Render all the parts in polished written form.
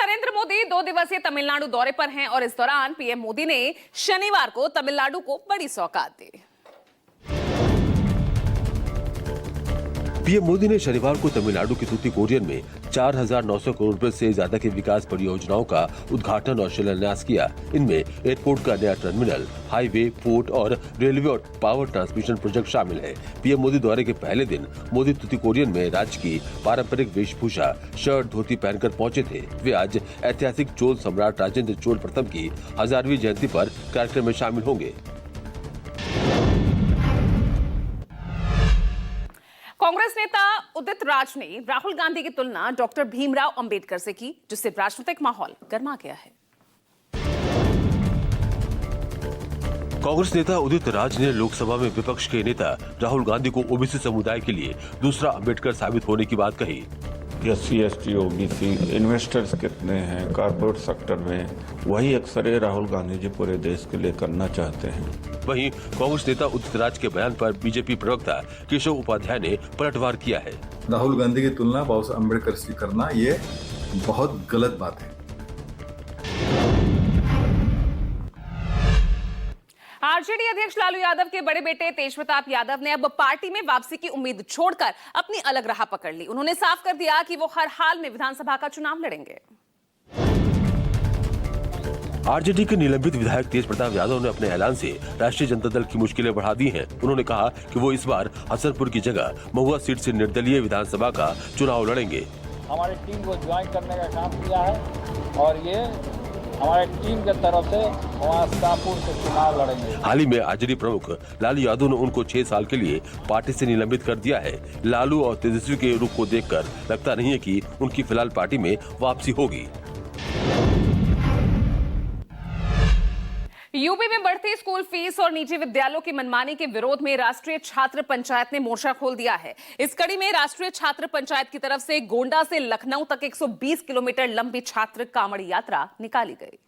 नरेंद्र मोदी 2 दिवसीय तमिलनाडु दौरे पर हैं और इस दौरान पीएम मोदी ने शनिवार को तमिलनाडु को बड़ी सौगात दी। पीएम मोदी ने शनिवार को तमिलनाडु के तूतीकोरिन में 4,900 करोड़ रुपए से ज्यादा की विकास परियोजनाओं का उद्घाटन और शिलान्यास किया। इनमें एयरपोर्ट का नया टर्मिनल, हाईवे, पोर्ट और रेलवे और पावर ट्रांसमिशन प्रोजेक्ट शामिल है। पीएम मोदी दौरे के पहले दिन मोदी तूतीकोरिन में राज्य की पारंपरिक वेशभूषा शर्ट धोती पहनकर पहुंचे थे। वे आज ऐतिहासिक चोल सम्राट राजेंद्र चोल प्रथम की 1000वीं जयंती पर कार्यक्रम में शामिल होंगे। कांग्रेस नेता उदित राज ने राहुल गांधी की तुलना डॉक्टर भीमराव अंबेडकर से की, जिससे राजनीतिक माहौल गर्मा गया है। कांग्रेस नेता उदित राज ने लोकसभा में विपक्ष के नेता राहुल गांधी को ओबीसी समुदाय के लिए दूसरा अंबेडकर साबित होने की बात कही। SC, ST, OBC इन्वेस्टर्स कितने हैं कॉर्पोरेट सेक्टर में, वही अक्सर राहुल गांधी जी पूरे देश के लिए करना चाहते हैं। वहीं कांग्रेस नेता उदित राज के बयान पर बीजेपी प्रवक्ता केशव उपाध्याय ने पलटवार किया है। राहुल गांधी की तुलना बाबा साहब अम्बेडकर से करना ये बहुत गलत बात है। आरजेडी अध्यक्ष लालू यादव के बड़े बेटे तेजप्रताप यादव ने अब पार्टी में वापसी की उम्मीद छोड़कर अपनी अलग राह पकड़ ली। उन्होंने साफ कर दिया कि वो हर हाल में विधानसभा का चुनाव लड़ेंगे। आरजेडी के निलंबित विधायक तेजप्रताप यादव ने अपने ऐलान से राष्ट्रीय जनता दल की मुश्किलें बढ़ा दी हैं। उन्होंने कहा कि वो इस बार हसनपुर की जगह महुआ सीट से निर्दलीय विधानसभा का चुनाव लड़ेंगे। हमारी टीम को ज्वाइन करने का काम किया है और ये हमारे टीम के तरफ से वहाँ शाहपुर से चुनाव लड़ेंगे। हाल ही में आरजेडी प्रमुख लालू यादव ने उनको 6 साल के लिए पार्टी से निलंबित कर दिया है। लालू और तेजस्वी के रुख को देखकर लगता नहीं है कि उनकी फिलहाल पार्टी में वापसी होगी। यूपी में बढ़ती स्कूल फीस और निजी विद्यालयों की मनमानी के विरोध में राष्ट्रीय छात्र पंचायत ने मोर्चा खोल दिया है। इस कड़ी में राष्ट्रीय छात्र पंचायत की तरफ से गोंडा से लखनऊ तक 120 किलोमीटर लंबी छात्र कांवड़ यात्रा निकाली गई।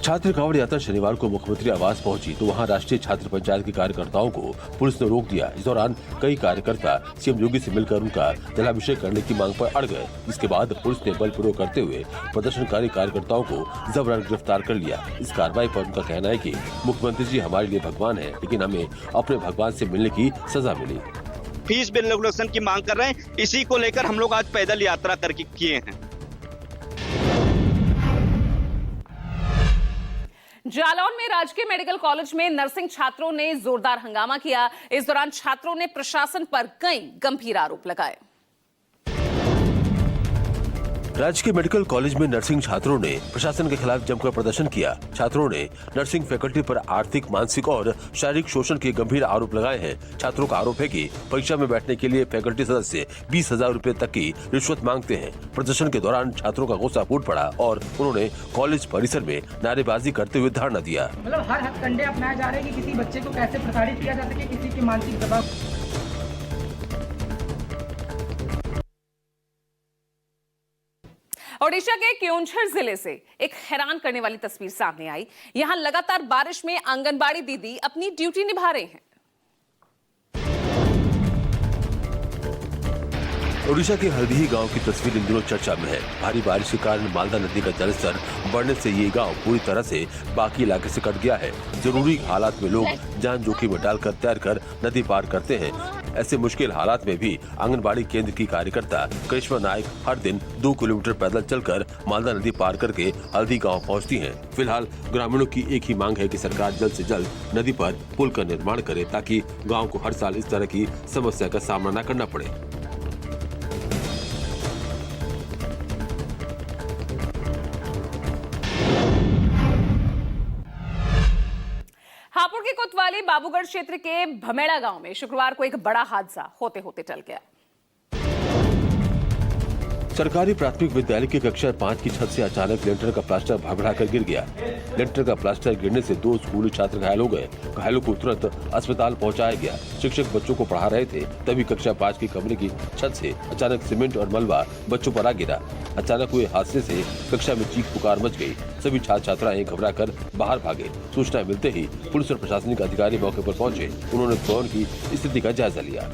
छात्र कांवड़ यात्रा शनिवार को मुख्यमंत्री आवास पहुंची तो वहां राष्ट्रीय छात्र पंचायत के कार्यकर्ताओं को पुलिस ने रोक दिया। इस दौरान कई कार्यकर्ता सीएम योगी से मिलकर उनका जलाभिषेक करने की मांग पर अड़ गए। इसके बाद पुलिस ने बल प्रयोग करते हुए प्रदर्शनकारी कार्यकर्ताओं को जबरन गिरफ्तार कर लिया। इस कार्रवाई पर उनका कहना है कि मुख्यमंत्री जी हमारे लिए भगवान है, लेकिन हमें अपने भगवान से मिलने की सजा मिली। फीस बिल रेगुलेशन की मांग कर रहे हैं, इसी को लेकर हम लोग आज पैदल यात्रा करके किए हैं। जालौन में राजकीय मेडिकल कॉलेज में नर्सिंग छात्रों ने जोरदार हंगामा किया। इस दौरान छात्रों ने प्रशासन पर कई गंभीर आरोप लगाए। राजकीय मेडिकल कॉलेज में नर्सिंग छात्रों ने प्रशासन के खिलाफ जमकर प्रदर्शन किया। छात्रों ने नर्सिंग फैकल्टी पर आर्थिक, मानसिक और शारीरिक शोषण के गंभीर आरोप लगाए हैं। छात्रों का आरोप है कि परीक्षा में बैठने के लिए फैकल्टी सदस्य 20,000 रुपए तक की रिश्वत मांगते हैं। प्रदर्शन के दौरान छात्रों का गुस्सा फूट पड़ा और उन्होंने कॉलेज परिसर में नारेबाजी करते हुए धरना दिया। मतलब हर हथकंडे अपनाए जा रहे हैं कि किसी बच्चे को कैसे प्रताड़ित किया जा सके, किसी की मानसिक दबाव। ओडिशा के क्योंझर जिले से एक हैरान करने वाली तस्वीर सामने आई। यहां लगातार बारिश में आंगनबाड़ी दीदी अपनी ड्यूटी निभा रहे हैं। ओडिशा के हरदीही गांव की तस्वीर इन दिनों चर्चा में है। भारी बारिश के कारण मालदा नदी का जलस्तर बढ़ने से ये गांव पूरी तरह से बाकी इलाके से कट गया है। जरूरी हालात में लोग जान जोखिम में डालकर तैरकर नदी पार करते हैं। ऐसे मुश्किल हालात में भी आंगनबाड़ी केंद्र की कार्यकर्ता करिश्मा नायक हर दिन 2 किलोमीटर पैदल चलकर मालदा नदी पार करके हल्दी गांव पहुंचती हैं। फिलहाल ग्रामीणों की एक ही मांग है कि सरकार जल्द से जल्द नदी पर पुल का निर्माण करे ताकि गांव को हर साल इस तरह की समस्या का सामना न करना पड़े। हापुड़ के कोतवाली बाबूगढ़ क्षेत्र के भमेड़ा गांव में शुक्रवार को एक बड़ा हादसा होते होते टल गया। सरकारी प्राथमिक विद्यालय की कक्षा 5 की छत से अचानक लेंटर का प्लास्टर भड़बड़ाकर गिर गया। लेंटर का प्लास्टर गिरने से 2 स्कूली छात्र घायल हो गए। घायलों को तुरंत अस्पताल पहुंचाया गया। शिक्षक बच्चों को पढ़ा रहे थे, तभी कक्षा 5 के कमरे की छत से अचानक सीमेंट और मलबा बच्चों पर आ गिरा। अचानक हुए हादसे से कक्षा में चीख पुकार मच गई। सभी छात्र छात्राएं घबराकर बाहर भागे। सूचना मिलते ही पुलिस और प्रशासनिक अधिकारी मौके पर पहुंचे। उन्होंने भवन की स्थिति का जायजा लिया।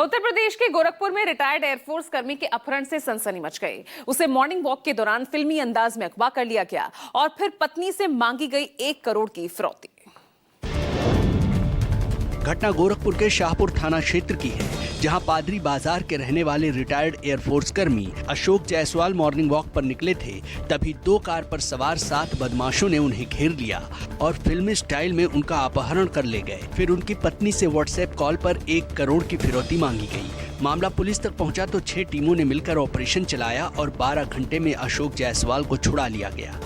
उत्तर प्रदेश के गोरखपुर में रिटायर्ड एयरफोर्स कर्मी के अपहरण से सनसनी मच गई। उसे मॉर्निंग वॉक के दौरान फिल्मी अंदाज में अगवा कर लिया गया और फिर पत्नी से मांगी गई 1 करोड़ की फिरौती। घटना गोरखपुर के शाहपुर थाना क्षेत्र की है, जहां पादरी बाजार के रहने वाले रिटायर्ड एयरफोर्स कर्मी अशोक जायसवाल मॉर्निंग वॉक पर निकले थे। तभी 2 कार पर सवार 7 बदमाशों ने उन्हें घेर लिया और फिल्मी स्टाइल में उनका अपहरण कर ले गए। फिर उनकी पत्नी से व्हाट्सएप कॉल पर 1 करोड़ की फिरौती मांगी गई। मामला पुलिस तक पहुंचा तो 6 टीमों ने मिलकर ऑपरेशन चलाया और 12 घंटे में अशोक जायसवाल को छुड़ा लिया गया।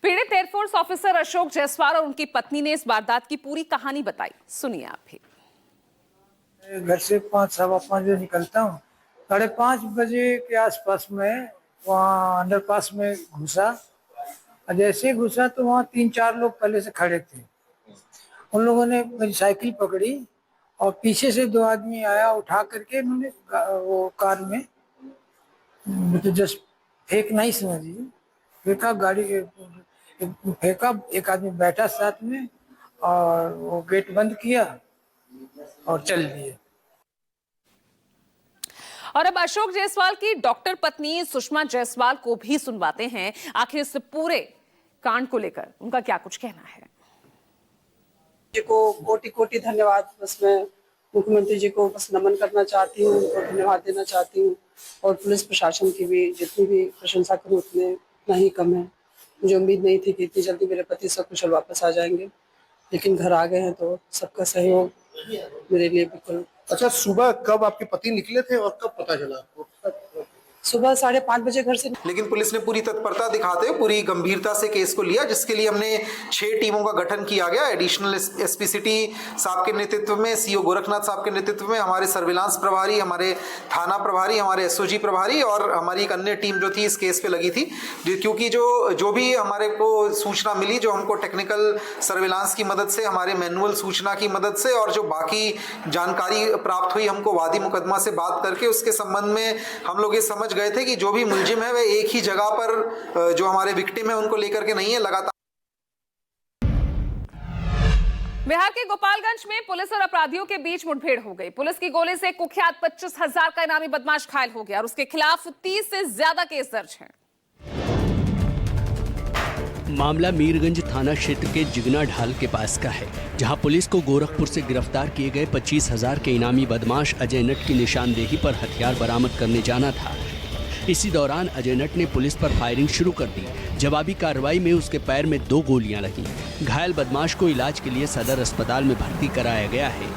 पीड़ित एयरफोर्स ऑफिसर अशोक जायसवाल और उनकी पत्नी ने इस वारदात की पूरी कहानी बताई। सुनिए आप भी। घर से 5-5:15 बजे निकलता हूँ। 5:30 बजे के आसपास में वहाँ अंडरपास में घुसा। जैसे ही घुसा तो वहाँ 3-4 लोग पहले से खड़े थे। उन लोगों ने मेरी साइकिल पकड़ी और पीछे से 2 आदमी आया, उठा करके उन्होंने वो कार में तो जस्ट फेंकना ही समझिए, फेंका, गाड़ी फेंका। एक आदमी बैठा साथ में और वो गेट बंद किया और चल दिए। और अब अशोक जायसवाल की डॉक्टर पत्नी सुषमा जायसवाल को भी सुनवाते हैं। आखिर इस पूरे कांड को लेकर उनका क्या कुछ कहना है। जी को कोटि कोटि धन्यवाद। बस मैं मुख्यमंत्री जी को बस नमन करना चाहती हूँ, उनको धन्यवाद देना चाहती हूँ और पुलिस प्रशासन की भी जितनी भी प्रशंसा करूँ उतने नहीं कम है। मुझे उम्मीद नहीं थी कि इतनी जल्दी मेरे पति सकुशल वापस आ जाएंगे, लेकिन घर आ गए हैं तो सबका सहयोग मेरे लिए बिल्कुल। अच्छा, सुबह कब आपके पति निकले थे और कब पता चला आपको? सुबह 5:30 बजे घर से। लेकिन पुलिस ने पूरी तत्परता दिखाते हुए पूरी गंभीरता से केस को लिया, जिसके लिए हमने 6 टीमों का गठन किया गया। एडिशनल एसपी सिटी साहब के नेतृत्व में, सीओ गोरखनाथ साहब के नेतृत्व में, हमारे सर्विलांस प्रभारी, हमारे थाना प्रभारी, हमारे एसओजी प्रभारी और हमारी एक अन्य टीम जो थी इस केस पे लगी थी। क्योंकि जो भी हमारे को सूचना मिली, जो हमको टेक्निकल सर्विलांस की मदद से, हमारे मैनुअल सूचना की मदद से और जो बाकी जानकारी प्राप्त हुई हमको वादी मुकदमा से बात करके, उसके संबंध में हम लोग ये समझ गए थे कि जो भी मुलजिम है वह एक ही जगह पर जो हमारे विक्टिम है उनको लेकर के नहीं है। लगातार बिहार के गोपालगंज में पुलिस और अपराधियों के बीच मुठभेड़ हो गई। पुलिस की गोली से कुख्यात 25,000 का इनामी बदमाश घायल हो गया और उसके खिलाफ 30 से ज्यादा केस दर्ज हैं। मामला मीरगंज थाना क्षेत्र के जिगना ढाल के पास का है, जहां पुलिस को गोरखपुर से गिरफ्तार किए गए 25,000 के इनामी बदमाश अजय नट की निशानदेही पर हथियार बरामद करने जाना था। इसी दौरान अजय नट ने पुलिस पर फायरिंग शुरू कर दी। जवाबी कार्रवाई में उसके पैर में 2 गोलियां लगीं। घायल बदमाश को इलाज के लिए सदर अस्पताल में भर्ती कराया गया है।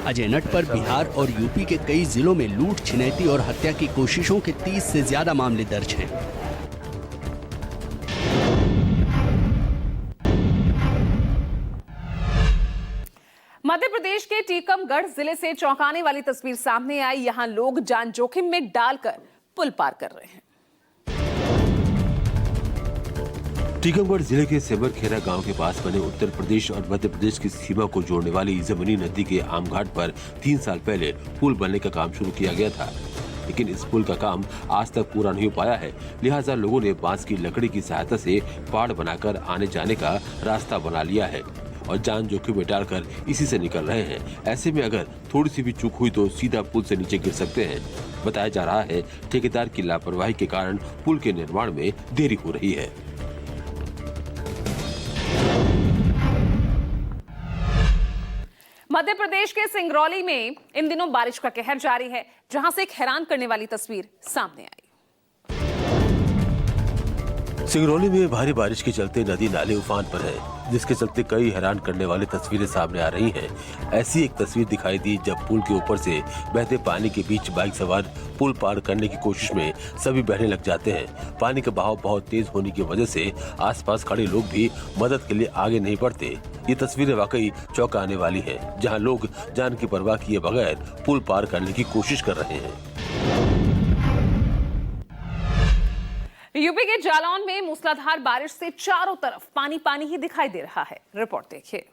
अजय नट पर बिहार और यूपी के कई जिलों में लूट, छिनैती और हत्या की कोशिशों के 30 से ज्यादा मामले दर्ज हैं। मध्य प्रदेश के टीकमगढ़ जिले से चौंकाने वाली तस्वीर सामने आई। यहां लोग जान जोखिम में डालकर पुल पार कर रहे हैं। टीकमगढ़ जिले के सेबरखेरा गांव के पास बने उत्तर प्रदेश और मध्य प्रदेश की सीमा को जोड़ने वाली जमुनी नदी के आमघाट पर 3 साल पहले पुल बनने का काम शुरू किया गया था, लेकिन इस पुल का काम आज तक पूरा नहीं हो पाया है। लिहाजा लोगों ने बांस की लकड़ी की सहायता से पहाड़ बनाकर आने जाने का रास्ता बना लिया है और जान जोखिम में डालकर इसी से निकल रहे हैं। ऐसे में अगर थोड़ी सी भी चूक हुई तो सीधा पुल से नीचे गिर सकते हैं। बताया जा रहा है ठेकेदार की लापरवाही के कारण पुल के निर्माण में देरी हो रही है। मध्य प्रदेश के सिंगरौली में इन दिनों बारिश का कहर जारी है, जहां से एक हैरान करने वाली तस्वीर सामने आई। सिंगरौली में भारी बारिश के चलते नदी नाले उफान पर है, जिसके चलते कई हैरान करने वाली तस्वीरें सामने आ रही हैं। ऐसी एक तस्वीर दिखाई दी जब पुल के ऊपर से बहते पानी के बीच बाइक सवार पुल पार करने की कोशिश में सभी बहने लग जाते हैं। पानी का बहाव बहुत तेज होने की वजह से आसपास खड़े लोग भी मदद के लिए आगे नहीं बढ़ते। ये तस्वीरें वाकई चौंकाने वाली हैं, जहां लोग जान की परवाह किए बगैर पुल पार करने की कोशिश कर रहे हैं। यूपी के जालौन में मूसलाधार बारिश से चारों तरफ पानी पानी ही दिखाई दे रहा है। रिपोर्ट देखिए।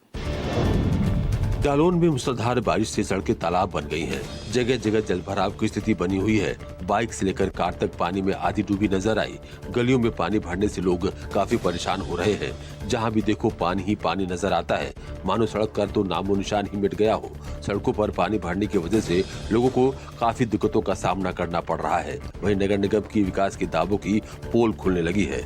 जालौन में मूसलाधार बारिश से सड़कें तालाब बन गई हैं। जगह जगह जलभराव की स्थिति बनी हुई है। बाइक से लेकर कार तक पानी में आधी डूबी नजर आई। गलियों में पानी भरने से लोग काफी परेशान हो रहे हैं। जहां भी देखो पानी ही पानी नजर आता है, मानो सड़क का तो नामो निशान ही मिट गया हो। सड़कों पर पानी भरने की वजह से लोगों को काफी दिक्कतों का सामना करना पड़ रहा है। वहीं नगर निगम की विकास के दावों की पोल खुलने लगी है।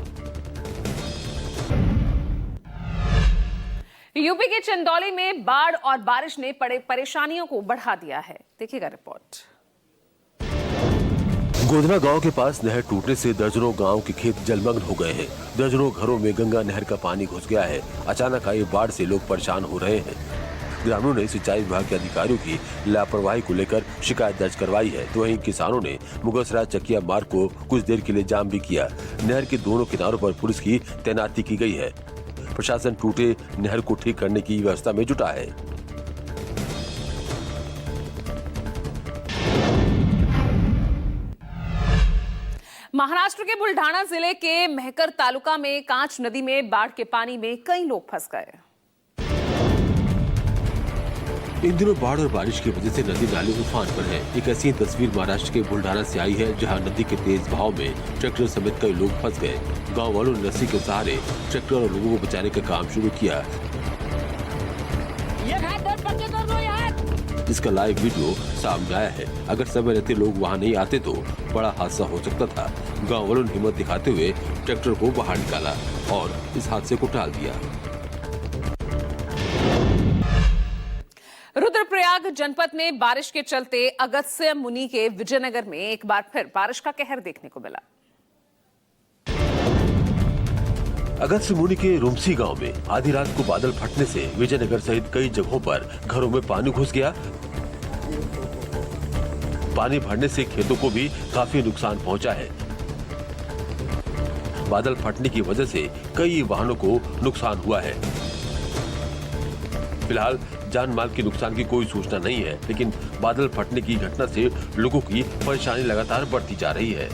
यूपी के चंदौली में बाढ़ और बारिश ने परेशानियों को बढ़ा दिया है। देखिएगा रिपोर्ट। गोधरा गांव के पास नहर टूटने से दर्जनों गांव के खेत जलमग्न हो गए हैं। दर्जनों घरों में गंगा नहर का पानी घुस गया है। अचानक आई बाढ़ से लोग परेशान हो रहे हैं। ग्रामीणों ने सिंचाई विभाग के अधिकारियों की लापरवाही को लेकर शिकायत दर्ज करवाई है। तो वहीं किसानों ने मुगलसराय चकिया मार्ग को कुछ देर के लिए जाम भी किया। नहर के दोनों किनारों पर पुलिस की तैनाती की गई है। प्रशासन टूटे नहर को ठीक करने की व्यवस्था में जुटा है। महाराष्ट्र के बुल्ढाना जिले के महकर तालुका में कांच नदी में बाढ़ के पानी में कई लोग फंस गए। इन दिनों बाढ़ और बारिश की वजह से नदी नाले उफान पर है। एक ऐसी तस्वीर महाराष्ट्र के बुल्ढाना से आई है, जहां नदी के तेज बहाव में ट्रैक्टर समेत कई लोग फंस गए। गांव वालों ने रस्सी के सहारे ट्रैक्टर और लोगों को बचाने का काम शुरू किया। इसका लाइव वीडियो सामने आया है। अगर समय रहते लोग वहां नहीं आते तो बड़ा हादसा हो सकता था। गाँव वालों ने हिम्मत दिखाते हुए ट्रैक्टर को बाहर निकाला और इस हादसे को टाल दिया। रुद्रप्रयाग जनपद में बारिश के चलते अगस्त्य मुनि के विजयनगर में एक बार फिर बारिश का कहर देखने को मिला। अगस्त्य मुनि के रुमसी गांव में आधी रात को बादल फटने से विजयनगर सहित कई जगहों पर घरों में पानी घुस गया। पानी भरने से खेतों को भी काफी नुकसान पहुंचा है। बादल फटने की वजह से कई वाहनों को नुकसान हुआ है। फिलहाल जान माल के नुकसान की कोई सूचना नहीं है, लेकिन बादल फटने की घटना से लोगों की परेशानी लगातार बढ़ती जा रही है।